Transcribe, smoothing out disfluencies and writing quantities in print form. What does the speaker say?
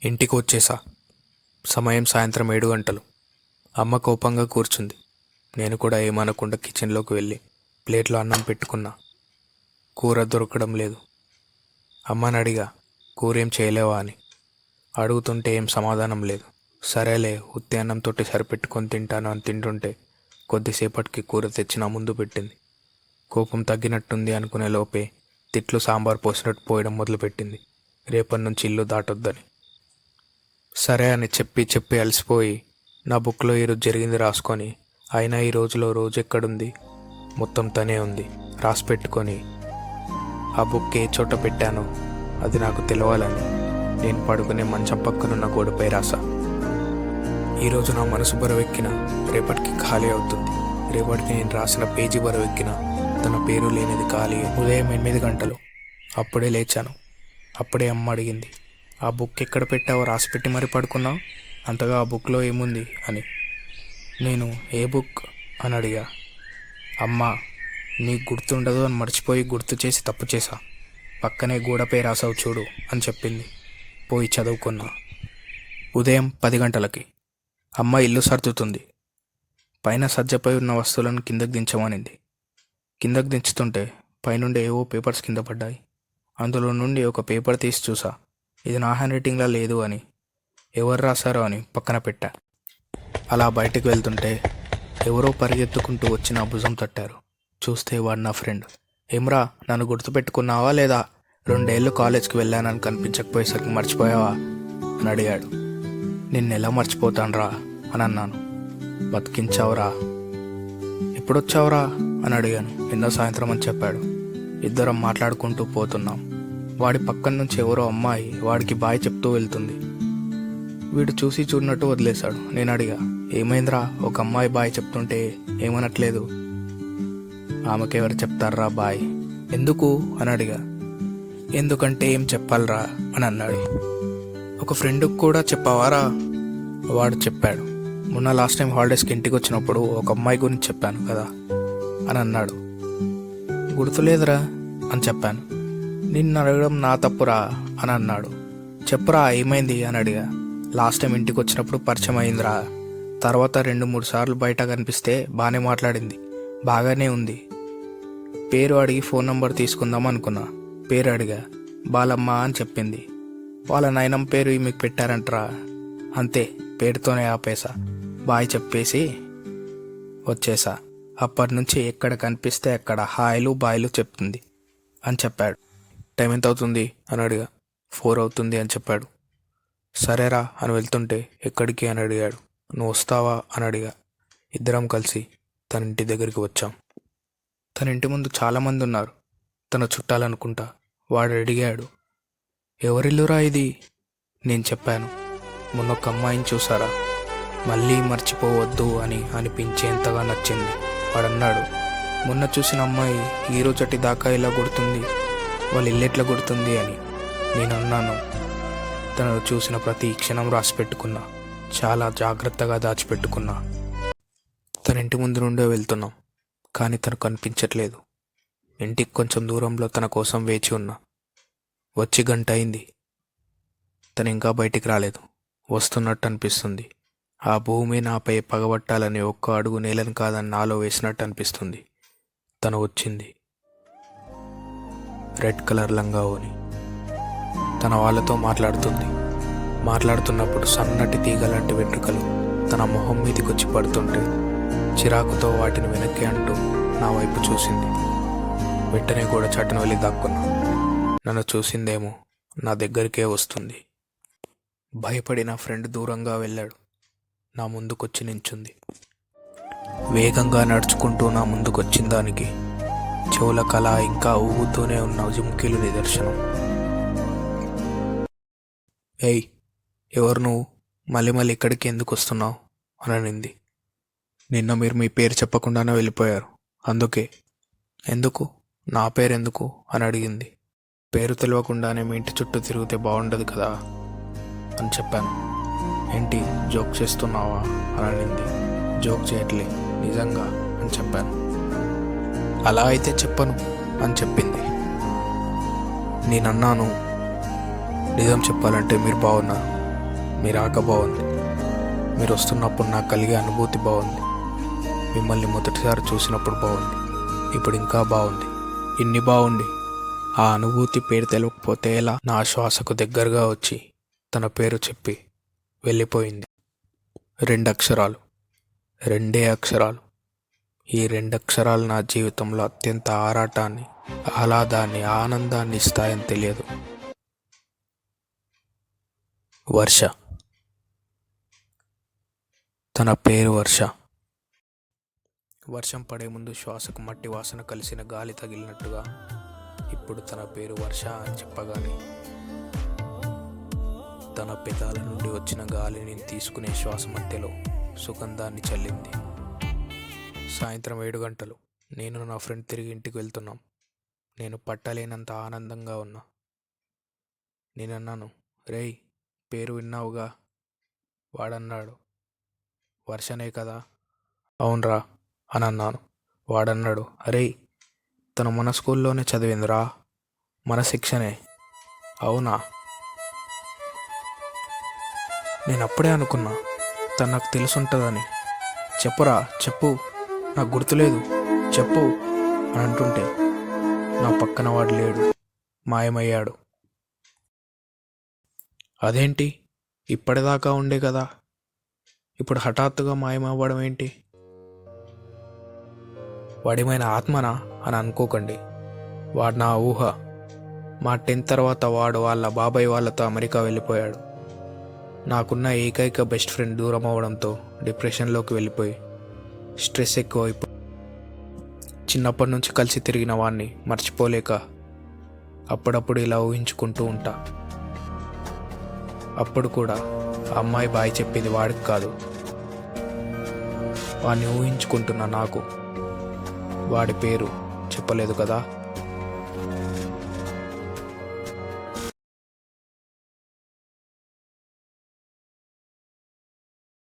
ఇంటికి వచ్చేసా. సమయం సాయంత్రం 7 గంటలు. అమ్మ కోపంగా కూర్చుంది. నేను కూడా ఏమనకుండా కిచెన్లోకి వెళ్ళి ప్లేట్లో అన్నం పెట్టుకున్నా. కూర దొరకడం లేదు. అమ్మని అడిగా, కూర ఏం చేయలేవా అని. అడుగుతుంటే ఏం సమాధానం లేదు. సరేలే, ఉత్తి అన్నంతో సరిపెట్టుకొని తింటాను అని తింటుంటే కొద్దిసేపటికి కూర తెచ్చి నా ముందు పెట్టింది. కోపం తగ్గినట్టుంది అనుకునే లోపే తిట్లు సాంబార్ పోసినట్టు పోయడం మొదలుపెట్టింది. రేపటి నుంచి ఇల్లు దాటొద్దని. సరే అని చెప్పి చెప్పి అలసిపోయి నా బుక్లో ఈరోజు జరిగింది రాసుకొని, అయినా ఈ రోజులో రోజు ఎక్కడుంది, మొత్తం తనే ఉంది రాసి పెట్టుకొని, ఆ బుక్ ఏ చోట పెట్టానో అది నాకు తెలవాలని నేను పడుకునే మంచం పక్కనున్న గోడపై రాసా. ఈరోజు నా మనసు బరువెక్కిన రేపటికి ఖాళీ అవుతుంది. రేపటికి నేను రాసిన పేజీ బరువెక్కిన తన పేరు లేనిది ఖాళీ. ఉదయం 8 గంటలు. అప్పుడే లేచాను. అప్పుడే అమ్మ అడిగింది, ఆ బుక్ ఎక్కడ పెట్టావో రాసిపెట్టి మరి పడుకున్నావు, అంతగా ఆ బుక్లో ఏముంది అని. నేను ఏ బుక్ అని అడిగా. అమ్మ, నీకు గుర్తుండదు అని మర్చిపోయి గుర్తు చేసి తప్పు చేశా, పక్కనే గోడపై రాసావు చూడు అని చెప్పింది. పోయి చదువుకున్నా. ఉదయం 10 గంటలకి అమ్మ ఇల్లు సర్దుతుంది. పైన సజ్జపై ఉన్న వస్తువులను కిందకు దించమనింది. కిందకు దించుతుంటే పైనుండి ఏవో పేపర్స్ కింద పడ్డాయి. అందులో నుండి ఒక పేపర్ తీసి చూసా. ఇది నా హ్యాండ్ రైటింగ్లా లేదు అని, ఎవరు రాశారో అని పక్కన పెట్టా. అలా బయటకు వెళ్తుంటే ఎవరో పరిగెత్తుకుంటూ వచ్చి నా భుజం తట్టారు. చూస్తే వాడు నా ఫ్రెండ్. ఏమ్రా, నన్ను గుర్తుపెట్టుకున్నావా లేదా? 2 ఏళ్ళు కాలేజ్కి వెళ్ళానని కనిపించకపోయేసరికి మర్చిపోయావా అని అడిగాడు. నిన్నెలా మర్చిపోతానురా అని అన్నాను. బతికించావురా. ఎప్పుడొచ్చావురా అని అడిగాను. నిన్న సాయంత్రం అని చెప్పాడు. ఇద్దరం మాట్లాడుకుంటూ పోతున్నాం. వాడి పక్కన నుంచి ఎవరో అమ్మాయి వాడికి బాయ్ చెప్తూ వెళ్తుంది. వీడు చూసి చూడనట్టు వదిలేశాడు. నేను అడిగా, ఏమైందిరా, ఒక అమ్మాయి బాయ్ చెప్తుంటే ఏమనట్లేదు? ఆమెకెవరు చెప్తారా బాయ్? ఎందుకు అని అడిగా. ఎందుకంటే ఏం చెప్పాలరా అని అన్నాడు. ఒక ఫ్రెండ్కి కూడా చెప్పావారా? వాడు చెప్పాడు. మొన్న లాస్ట్ టైం హాలిడేస్కి ఇంటికి వచ్చినప్పుడు ఒక అమ్మాయి గురించి చెప్పాను కదా అని అన్నాడు. గుర్తులేదురా అని చెప్పాను. నిన్ను అడగడం నా తప్పురా అని అన్నాడు. చెప్పురా, ఏమైంది అని అడిగా. లాస్ట్ టైం ఇంటికి వచ్చినప్పుడు పరిచయం అయిందిరా. తర్వాత 2-3 సార్లు బయట కనిపిస్తే బాగానే మాట్లాడింది, బాగానే ఉంది. పేరు అడిగి ఫోన్ నంబర్ తీసుకుందాం అనుకున్నా. పేరు అడిగా. బాలమ్మ అని చెప్పింది. వాళ్ళ నాయనమ్మ పేరు మీకు పెట్టారంటరా. అంతే, పేరుతోనే ఆపేసా. బాయ్ చెప్పేసి వచ్చేసా. అప్పటి నుంచి ఎక్కడ కనిపిస్తే అక్కడ హాయిలు బాయ్లు చెప్తుంది అని చెప్పాడు. టైం ఎంత అవుతుంది అని అడిగా. 4 అవుతుంది అని చెప్పాడు. సరేరా అని వెళ్తుంటే ఎక్కడికి అని అడిగాడు. నువ్వు వస్తావా అని అడిగా. ఇద్దరం కలిసి తన ఇంటి దగ్గరికి వచ్చాం. తన ఇంటి ముందు చాలామంది ఉన్నారు. తన చుట్టాలనుకుంటా. వాడు అడిగాడు, ఎవరిల్లురా ఇది? నేను చెప్పాను, మొన్న ఒక అమ్మాయిని చూసారా, మళ్ళీ మర్చిపోవద్దు అని అనిపించేంతగా నచ్చింది. వాడన్నాడు, మొన్న చూసిన అమ్మాయి ఈరోజటి దాకా ఇలా కొడుతుంది, వాళ్ళ ఇల్లెట్లా కొడుతుంది అని. నేను అన్నాను, తనను చూసిన ప్రతి క్షణం రాసి పెట్టుకున్నా, చాలా జాగ్రత్తగా దాచిపెట్టుకున్నా. తన ఇంటి ముందు నుండే వెళ్తున్నాం, కానీ తను కనిపించట్లేదు. ఇంటికి కొంచెం దూరంలో తన కోసం వేచి ఉన్నా. వచ్చి 1 గంట అయింది. తను ఇంకా బయటికి రాలేదు. వస్తున్నట్టు అనిపిస్తుంది. ఆ భూమి నాపై పగబట్టాలని ఒక్క అడుగు నేలను కాదని నాలో వేసినట్టు అనిపిస్తుంది. తను వచ్చింది. రెడ్ కలర్ లంగా ఓని. తన వాళ్ళతో మాట్లాడుతుంది. మాట్లాడుతున్నప్పుడు సన్నటి తీగలాంటి వెంట్రుకలు తన మొహం మీదకి వచ్చి పడుతుంటే చిరాకుతో వాటిని వెనక్కి అంటూ నా వైపు చూసింది. వెంటనే కూడా చాటున వెళ్ళి దాక్కున్నా. నన్ను చూసిందేమో, నా దగ్గరికే వస్తుంది. భయపడి నా ఫ్రెండ్ దూరంగా వెళ్ళాడు. నా ముందుకొచ్చి నించుంది. వేగంగా నడుచుకుంటూ నా ముందుకొచ్చిన దానికి చెవుల కళ ఇంకా ఊగుతూనే ఉన్న జిమ్కీలు నిదర్శనం. ఏయ్, ఎవరు నువ్వు? మళ్ళీ మళ్ళీ ఇక్కడికి ఎందుకు వస్తున్నావు అని అనింది. నిన్న మీరు మీ పేరు చెప్పకుండానే వెళ్ళిపోయారు, అందుకే. ఎందుకు? నా పేరు ఎందుకు అని అడిగింది. పేరు తెలియకుండానే మీ ఇంటి చుట్టూ తిరిగితే బాగుండదు కదా అని చెప్పాను. ఏంటి, జోక్ చేస్తున్నావా అని అనింది. జోక్ చేయట్లే, నిజంగా అని చెప్పాను. అలా అయితే చెప్పను అని చెప్పింది. నేనన్నాను, నిజం చెప్పాలంటే మీరు బాగున్నారు, మీ రాక బాగుంది. మీరు వస్తున్నప్పుడు నాకు కలిగే అనుభూతి బాగుంది. మిమ్మల్ని మొదటిసారి చూసినప్పుడు బాగుంది. ఇప్పుడు ఇంకా బాగుంది. ఇన్ని బాగుండి ఆ అనుభూతి పేరు తెలియకపోతే ఎలా? నా శ్వాసకు దగ్గరగా వచ్చి తన పేరు చెప్పి వెళ్ళిపోయింది. 2 అక్షరాలు, 2 అక్షరాలు. ఈ 2 అక్షరాలు నా జీవితంలో అత్యంత ఆరాటాన్ని, ఆహ్లాదాన్ని, ఆనందాన్ని ఇస్తాయని తెలియదు. వర్ష. తన పేరు వర్ష. వర్షం పడే ముందు శ్వాసకు మట్టి వాసన కలిసిన గాలి తగిలినట్టుగా ఇప్పుడు తన పేరు వర్ష అని చెప్పగానే తన పెదాల నుండి వచ్చిన గాలిని తీసుకునే శ్వాస మధ్యలో సుగంధాన్ని చల్లింది. సాయంత్రం 7 గంటలు. నేను నా ఫ్రెండ్ తిరిగి ఇంటికి వెళ్తున్నాం. నేను పట్టలేనంత ఆనందంగా ఉన్నా. నేనన్నాను, రేయ్ పేరు విన్నావుగా? వాడన్నాడు, వర్షనే కదా. అవునరా అని అన్నాను. వాడన్నాడు, అరే తను మన స్కూల్లోనే చదివిందిరా, మన సెక్షనే. అవునా? నేను అప్పుడే అనుకున్నా తను నాకు తెలుసుంటుందని. చెప్పురా చెప్పు, నాకు గుర్తులేదు చెప్పు అని అంటుంటే నా పక్కన వాడు లేడు, మాయమయ్యాడు. అదేంటి, ఇప్పటిదాకా ఉండే కదా, ఇప్పుడు హఠాత్తుగా మాయమవ్వడం ఏంటి? వాడేమైనా ఆత్మనా అని అనుకోకండి. వాడు నా ఊహ. మా 10th తర్వాత వాడు వాళ్ళ బాబాయ్ వాళ్ళతో అమెరికా వెళ్ళిపోయాడు. నాకున్న ఏకైక బెస్ట్ ఫ్రెండ్ దూరం అవ్వడంతో డిప్రెషన్లోకి వెళ్ళిపోయి స్ట్రెస్ ఎక్కువైపోయి చిన్నప్పటి నుంచి కలిసి తిరిగిన వాడిని మర్చిపోలేక అప్పుడప్పుడు ఇలా ఊహించుకుంటూ ఉంటా. అప్పుడు కూడా ఆ అమ్మాయి బాయ్ చెప్పింది వాడికి కాదు, వాడిని ఊహించుకుంటున్న నాకు. వాడి పేరు చెప్పలేదు కదా.